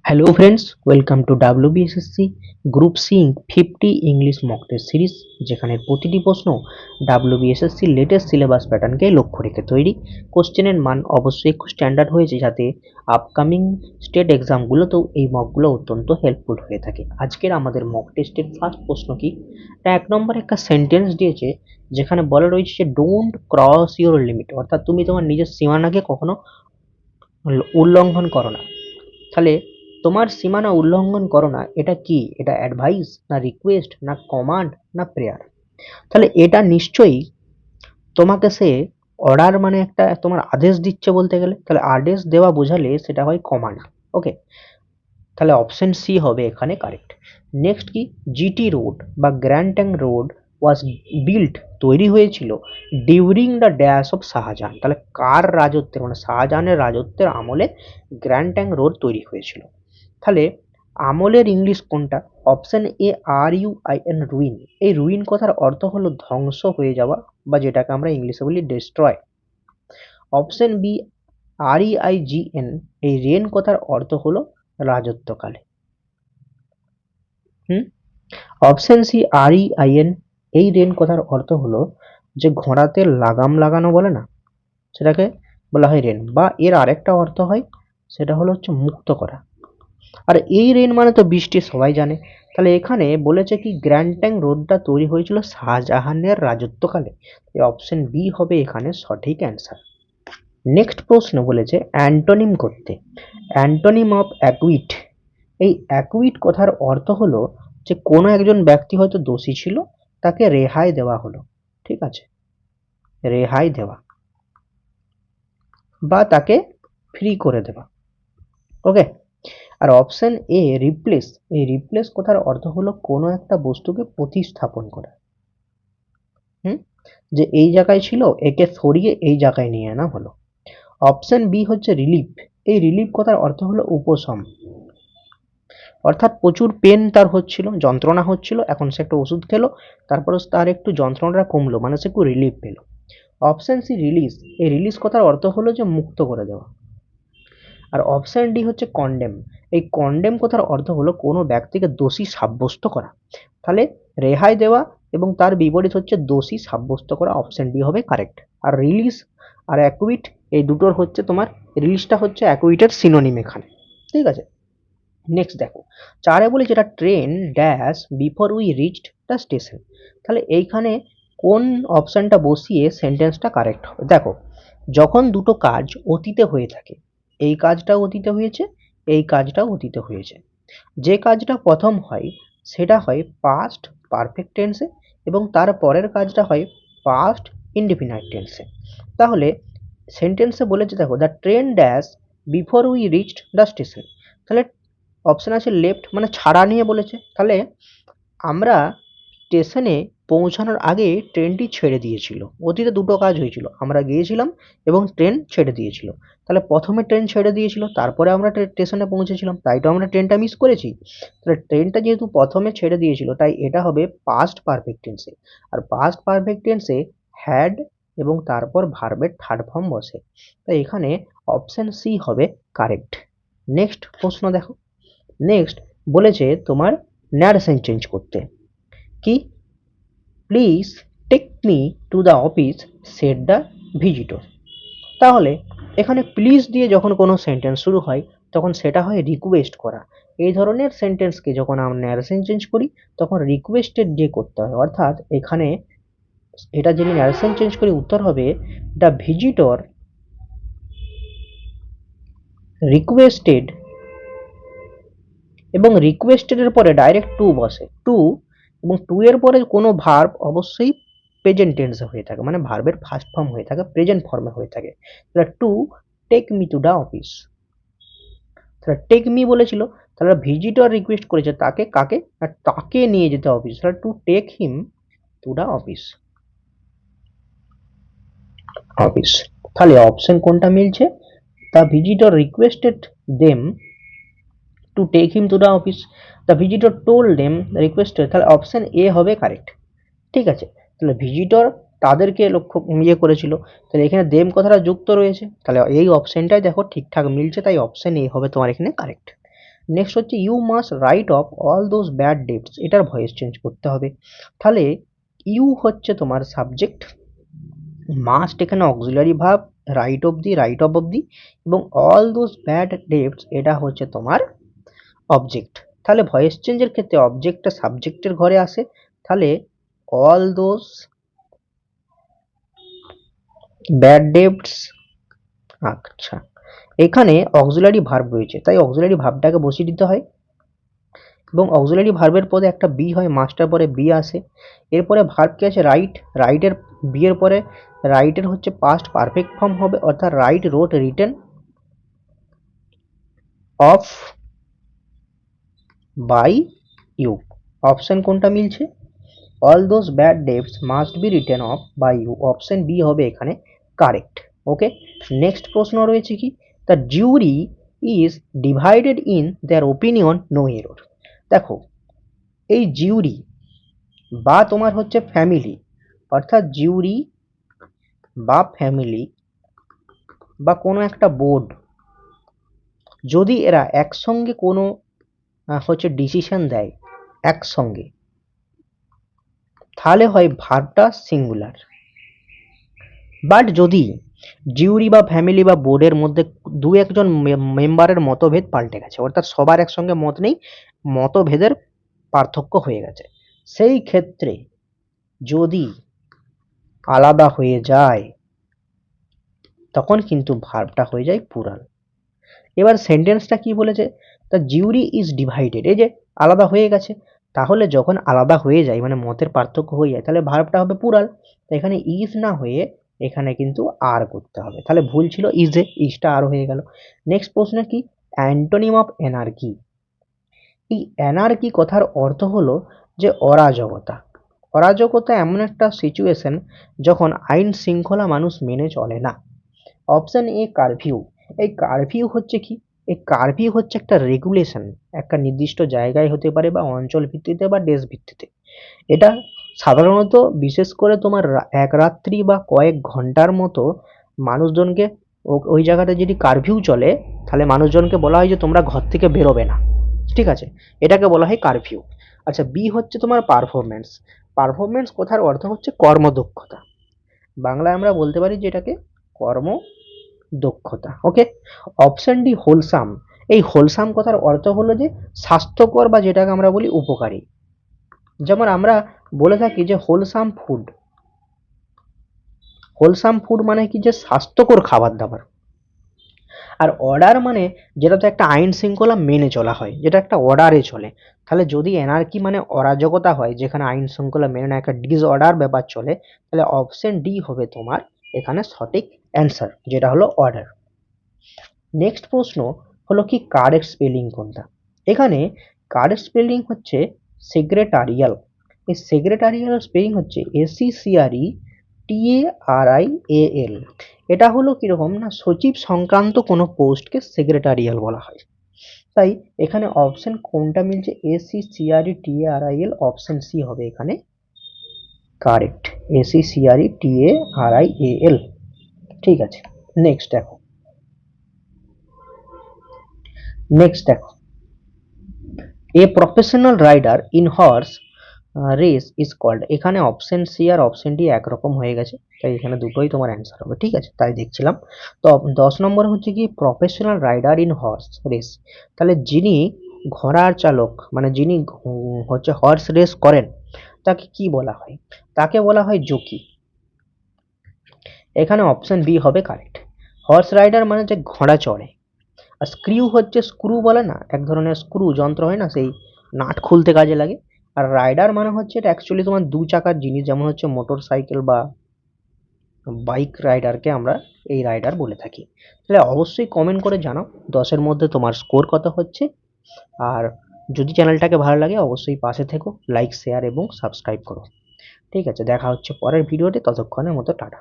Hello friends, welcome to WBSSC Group C 50 English mock test series, যেখানে প্রতিটি প্রশ্ন WBSSC latest syllabus প্যাটার্নকে লক্ষ্য রেখে তৈরি। কোশ্চেনের মান অবশ্যই একটু স্ট্যান্ডার্ড হয়েছে, যাতে আপকামিং স্টেট এক্সামগুলোতেও এই মকগুলো অত্যন্ত হেল্পফুল হয়ে থাকে। আজকের আমাদের মক টেস্টের ফার্স্ট প্রশ্ন কি, এক নম্বরে একটা সেন্টেন্স দিয়েছে যেখানে বলা রয়েছে যে ডোন্ট ক্রস ইউর লিমিট, অর্থাৎ তুমি তোমার নিজের সীমানাকে কখনো উল্লঙ্ঘন করো না। তাহলে তোমার সীমানা উল্লঙ্ঘন করো না, এটা কি? এটা অ্যাডভাইস না রিকোয়েস্ট না কমান্ড না প্রেয়ার? তাহলে এটা নিশ্চয়ই তোমাকে সে অর্ডার, মানে একটা তোমার আদেশ দিচ্ছে বলতে গেলে। তাহলে আদেশ দেওয়া বোঝালে সেটা হয় কমান্ড। ওকে, তাহলে অপশন সি হবে এখানে কারেক্ট। নেক্সট কি, জিটি রোড বা grand tank road was built, তৈরি হয়েছিল during the dash of Shahjahan. তাহলে কার রাজত্বের, মানে শাহজাহানের রাজত্বের আমলে গ্র্যান্ড ট্যাঙ্ক রোড তৈরি হয়েছিল। তাহলে আমলের ইংলিশ কোনটা? Option A R U I N, ruin. এই রুইন কথার অর্থ হলো ধ্বংস হয়ে যাওয়া, বা যেটাকে আমরা ইংলিশে বলি destroy. Option B R E I G N, এই রেন কথার অর্থ হলো রাজত্বকালে। Option C R E I N, এই রেন কথার অর্থ হলো যে ঘোড়াতে লাগাম লাগানো বলে না, সেটাকে বলা হয় রেন। বা এর আরেকটা অর্থ হয়, সেটা হলো হচ্ছে মুক্ত করা। আর এই রেন মানে তো বৃষ্টি, সবাই জানে। তাহলে এখানে বলেছে কি গ্র্যান্ড ট্যাঙ্ক রোডটা তৈরি হয়েছিল শাহজাহানের রাজত্বকালে। এই অপশন বি হবে এখানে সঠিক অ্যান্সার। নেক্সট প্রশ্ন বলেছে অ্যান্টোনিম করতে। অ্যান্টোনিম অফ অ্যাকুইট, এই অ্যাকুইট কথার অর্থ হলো যে কোনো একজন ব্যক্তি হয়তো দোষী ছিল, তাকে রেহাই দেওয়া হলো। ঠিক আছে, রেহাই দেওয়া বা তাকে ফ্রি করে দেওয়া। ওকে, আর অপশন এ রিপ্লেস, এই রিপ্লেস কথার অর্থ হলো কোনো একটা বস্তুকে প্রতিস্থাপন করা। যে এই জায়গায় ছিল, একে সরিয়ে এই জায়গায় নিয়ে আনা হলো। অপশন বি হচ্ছে রিলিফ, এই রিলিফ কথার অর্থ হলো উপশম। অর্থাৎ প্রচুর পেন তার হচ্ছিল, যন্ত্রণা হচ্ছিল, এখন সে একটা ওষুধ খেলো, তারপর তার একটু যন্ত্রণাটা কমলো, মানে সে একটু রিলিফ পেলো। অপশন সি রিলিজ, এই রিলিজ কথার অর্থ হলো যে মুক্ত করে দেওয়া। আর অপশন ডি হচ্ছে কন্ডেম, এই কন্ডেম কথার অর্থ হলো কোনো ব্যক্তিকে দোষী সাব্যস্ত করা। তাহলে রেহাই দেওয়া এবং তার বিপরীত হচ্ছে দোষী সাব্যস্ত করা। অপশন ডি হবে কারেক্ট। আর রিলিজ আর অ্যাকুইট, এই দুটোর হচ্ছে তোমার, রিলিজটা হচ্ছে অ্যাকুইটের সিনোনিম এখানে। ঠিক আছে, নেক্সট দেখো, চারে বলি যেটা train dash before we reached the station. তাহলে এইখানে কোন অপশনটা বসিয়ে সেন্টেন্সটা কারেক্ট হবে? দেখো, যখন দুটো কাজ অতীতে হয়ে থাকে, এই কাজটাও অতীতে হয়েছে, এই কাজটাও অতীতে হয়েছে, যে কাজটা প্রথম হয় সেটা হয় পাস্ট পারফেক্ট টেন্সে, এবং তার পরের কাজটা হয় পাস্ট ইনডিফিনাইট টেন্সে। তাহলে সেন্টেন্সে বলেছে, দেখো the train dash before we reached the station. তাহলে অপশন আছে লেফট, মানে ছাড়া নিয়ে বলেছে। তাহলে আমরা স্টেশনে পৌঁছানোর আগে ট্রেনটি ছেড়ে দিয়েছিল। অতীতে দুটো কাজ হয়েছিল, আমরা গিয়েছিলাম এবং ট্রেন ছেড়ে দিয়েছিল। তাহলে প্রথমে ট্রেন ছেড়ে দিয়েছিল, তারপরে আমরা স্টেশনে পৌঁছেছিলাম, তাই তো আমরা ট্রেনটা মিস করেছি। তাহলে ট্রেনটা যেহেতু প্রথমে ছেড়ে দিয়েছিল, তাই এটা হবে পাস্ট পারফেক্ট টেন্সে। আর পাস্ট পারফেক্ট টেন্সে হ্যাড এবং তারপর ভার্বের থার্ড ফর্ম বসে, তাই এখানে অপশন সি হবে কারেক্ট। নেক্সট প্রশ্ন দেখো, নেক্সট বলেছে তোমার ন্যারেশন চেঞ্জ করতে। কি, please take me to the office said the visitor. তাহলে এখানে প্লিজ দিয়ে যখন কোনো সেন্টেন্স শুরু হয়, তখন সেটা হয় রিকোয়েস্ট করা। এই ধরনের সেন্টেন্সকে যখন আমরা ন্যারেশন চেঞ্জ করি, তখন রিকোয়েস্টেড দিয়ে করতে হয়। অর্থাৎ এখানে এটা যদি ন্যারেশন চেঞ্জ করি, উত্তর হবে দ্য ভিজিটর রিকোয়েস্টেড, এবং রিকোয়েস্টেড এর পরে ডাইরেক্ট টু বসে, টু, এবং টু এর পরে কোনো ভার্ব অবশ্যই প্রেজেন্ট টেন্সে হয়ে থাকে, মানে ভার্বের ফার্স্ট ফর্ম হয়ে থাকে, প্রেজেন্ট ফর্মে হয়ে থাকে। তাহলে to take me to the office, তাহলে টেক মি বলেছিল, তাহলে ভিজিটর রিকোয়েস্ট করেছে তাকে, কাকে? আর তাকে নিয়ে যেতে অফিস, তাহলে to take him to the office, office. তাহলে অপশন কোনটা মিলছে? The visitor requested them to take him to the office, the visitor told them requested. তাহলে অপশন এ হবে কারেক্ট। ঠিক আছে, তাহলে ভিজিটর তাদেরকে লক্ষ্য করেছিল, তাহলে এখানে দেম কথাটা যুক্ত রয়েছে, তাহলে এই অপশনটাই দেখো ঠিকঠাক মিলছে, তাই অপশন এ হবে তোমার এখানে কারেক্ট। নেক্সট হচ্ছে you must write off all those bad debts, এটার ভয়েস চেঞ্জ করতে হবে। তাহলে ইউ হচ্ছে তোমার সাবজেক্ট, মাস্ট এখানে auxiliary verb, write off the এবং অল দোজ ব্যাড ডেটস এটা হচ্ছে তোমার অবজেক্ট। তাহলে ভয়েস চেঞ্জের ক্ষেত্রে অবজেক্টটা সাবজেক্টের ঘরে আসে, তাহলে অল দোজ ব্যাড ডেটস। আচ্ছা, এখানে অক্সিলারি ভার্ব রয়েছে, তাই অক্সিলারি ভার্বটাকে বসিয়ে দিতে হয় এবং অক্সিলারি ভার্বের পরে একটা বি হয়, মাস্টার পরে বি আসে। এরপরে ভার্ব কি আছে, রাইট, রাইটের বি এর পরে রাইটের হচ্ছে পাস্ট পারফেক্ট ফর্ম হবে, অর্থাৎ write, wrote, written off by you. Option কোনটা মিলছে, all those bad debts must be written off by you, option B হবে এখানে কারেক্ট। ওকে, নেক্সট প্রশ্ন রয়েছে কি, the jury is divided in their opinion no error. দেখো, এই জিউরি বা তোমার হচ্ছে ফ্যামিলি, অর্থাৎ জিউরি বা ফ্যামিলি বা কোনো একটা বোর্ড, যদি এরা একসঙ্গে কোনো হচ্ছে ডিসিশন দেয় একসঙ্গে, তাহলে হয় ভার্বটা সিঙ্গুলার। বাট যদি জিউরি বা ফ্যামিলি বা বোর্ডের মধ্যে দু একজন মেম্বারের মতভেদ পাল্টে গেছে, অর্থাৎ সবার একসঙ্গে মত নেই, মতভেদের পার্থক্য হয়ে গেছে, সেই ক্ষেত্রে যদি আলাদা হয়ে যায় তখন কিন্তু ভার্বটা হয়ে যায় প্লুরাল। এবার সেন্টেন্সটা কি বলেছে, দ্য জিউরি ইজ ডিভাইডেড, এই যে আলাদা হয়ে গেছে, তাহলে যখন আলাদা হয়ে যায় মানে মতের পার্থক্য হয়ে যায়, তাহলে ভার্বটা হবে প্লুরাল। এখানে ইজ না হয়ে এখানে কিন্তু আর করতে হবে, তাহলে ভুল ছিল ইজে, ইজটা আর হয়ে গেল। নেক্সট প্রশ্ন কি, অ্যান্টোনিম অফ অ্যানার্কি। এই অ্যানার্কি কথার অর্থ হলো যে অরাজকতা। অরাজকতা এমন একটা সিচুয়েশন যখন আইন শৃঙ্খলা মানুষ মেনে চলে না। Option A curfew. এই কারফিউ হচ্ছে কি, এই কারফিউ হচ্ছে একটা রেগুলেশন, একটা নির্দিষ্ট জায়গায় হতে পারে বা অঞ্চল ভিত্তিতে বা দেশ ভিত্তিতে। এটা সাধারণত বিশেষ করে তোমার এক রাত্রি বা কয়েক ঘন্টার মতো মানুষজনকে ওই জায়গাটা যদি কারফিউ চলে, তাহলে মানুষজনকে বলা হয় যে তোমরা ঘর থেকে বেরোবে না, ঠিক আছে, এটাকে বলা হয় কারফিউ। আচ্ছা, বি হচ্ছে তোমার পারফরমেন্স। পারফরমেন্স কথার অর্থ হচ্ছে কর্মদক্ষতা, বাংলায় আমরা বলতে পারি যে এটাকে কর্ম দক্ষতা। ওকে, অপশন ডি হোলসাম। এই হোলসাম কথার অর্থ হলো যে স্বাস্থ্যকর বা যেটাকে আমরা বলি উপকারী। যেমন আমরা বলে থাকি যে হোলসাম ফুড, হোলসাম ফুড মানে কি, যে স্বাস্থ্যকর খাবার দাবার। আর অর্ডার মানে যেটাতে একটা আইন শৃঙ্খলা মেনে চলা হয়, যেটা একটা অর্ডারে চলে। তাহলে যদি এনার্কি মানে অরাজকতা হয়, যেখানে আইন শৃঙ্খলা মেনে না একটা ডিসঅর্ডার ব্যাপার চলে, তাহলে অপশন ডি হবে তোমার এখানে সঠিক অ্যান্সার, যেটা হলো অর্ডার। নেক্সট প্রশ্ন হলো কি, কারেক্ট স্পেলিং কোনটা। এখানে কারেক্ট স্পেলিং হচ্ছে সেক্রেটারিয়াল। এই সেক্রেটারিয়াল স্পেলিং হচ্ছে SECRETARIAL। এটা হলো কিরকম না, সচিব সংক্রান্ত কোনো পোস্টকে সেক্রেটারিয়াল বলা হয়। তাই এখানে অপশন কোনটা মিলছে, SECRETARIAL, অপশন সি হবে এখানে কারেক্ট, SECRETARIAL। ঠিক আছে, নেক্সট দেখো, নেক্সট দেখো, a professional rider in horse race is called. এখানে অপশন সি আর অপশন ডি একরকম হয়ে গেছে, তাই এখানে দুটোই তোমার অ্যান্সার হবে, ঠিক আছে, তাই দেখছিলাম। তো 10 নম্বর হচ্ছে কি, professional rider in horse race. তাহলে যিনি ঘোড়ার চালক মানে যিনি হচ্ছে হর্স রেস করেন, তাকে কি বলা হয়, তাকে বলা হয় জকি। এখানে অপশন বি হবে কারেক্ট। হর্স রাইডার মানে যে ঘোড়া চড়ে, আর স্ক্রিউ হচ্ছে, স্ক্রু বলে না, এক ধরনের স্ক্রু যন্ত্র হয় না, সেই নাট খুলতে কাজে লাগে। আর রাইডার মানে হচ্ছে এটা অ্যাকচুয়ালি তোমার দু চাকার জিনিস, যেমন হচ্ছে মোটর সাইকেল বা বাইক রাইডারকে আমরা এই রাইডার বলে থাকি। তাহলে অবশ্যই কমেন্ট করে জানাও 10-এর মধ্যে তোমার স্কোর কত হচ্ছে। আর যদি চ্যানেলটাকে ভালো লাগে অবশ্যই পাশে থেকো, লাইক শেয়ার এবং সাবস্ক্রাইব করো। ঠিক আছে, দেখা হচ্ছে পরের ভিডিওতে, ততক্ষণের মতো টাটা।